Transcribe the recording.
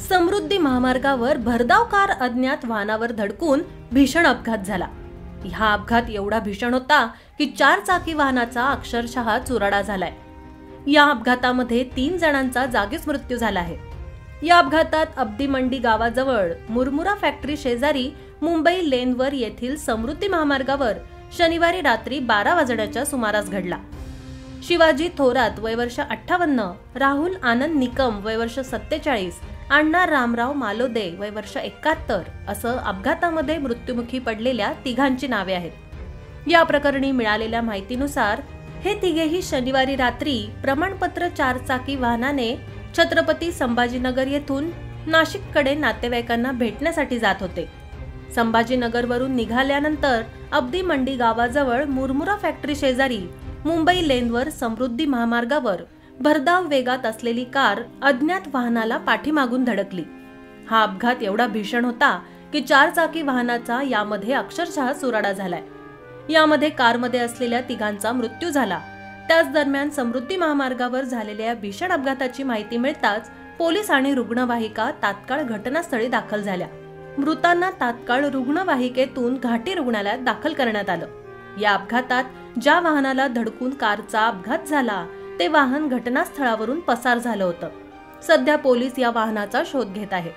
समृद्धी महामार्गावर भरधाव कार अज्ञात वाहनावर धडकून भीषण अपघात झाला। हा अपघात एवढा भीषण होता की 4 चाकी वाहनाचा अक्षरशः चुराडा झालाय। या अपघातामध्ये 3 जणांचा जागीच मृत्यू झाला आहे। या अपघातात अब्दी मंडी गावाजवळ मुरमुरा फॅक्टरी शेजारी मुंबई लेनवर येथील समृद्धी महामार्गावर शनिवारी रात्री 12 वाजण्याच्या सुमारास घडला। शिवाजी थोरात वय वर्ष 58, राहुल आनंद निकम वय वर्ष 47, अण्णा रामराव मालोदे वय वर्ष 71 असं अपघातामध्ये मृत्युमुखी पडलेल्या तिघांची नावे आहेत। या प्रकरणी मिळालेल्या माहितीनुसार हे तिघेही शनिवारी रात्री प्रमाणपत्र 4 चाकी वाहनाने छत्रपती संभाजीनगर येथून नाशिककडे नातेवाईकांना भेटण्यासाठी जात होते। संभाजीनगरवरून निघाल्यानंतर अब्दी मंडी गावाजवळ मुरमुरा फॅक्टरी शेजारी मुंबई लेनवर समृद्धी महामार्गावर भरधाव वेगात असलेली कार अज्ञात वाहनाला पाठीमागून धडकली। हा अपघात एवढा भीषण होता की 4 चाकी वाहनाचा यामध्ये अक्षरशः चुराडा झालाय। यामध्ये कारमध्ये असलेल्या तिघांचा मृत्यू झाला। त्याच दरम्यान समृद्धी महामार्गावर झालेल्या भीषण अपघाताची माहिती मिळताच पोलीस आणि रुग्णवाहिका तात्काळ घटनास्थळी दाखल झाल्या। मृतांना तात्काळ रुग्णवाहिकेतून घाटी रुग्णालयात दाखल करण्यात आलं। या अपघातात ज्या वाहनाला धडकून कारचा अपघात झाला ते वाहन घटनास्थळावरून पसार झालं होतं। सध्या पोलीस या वाहनाचा शोध घेत आहेत।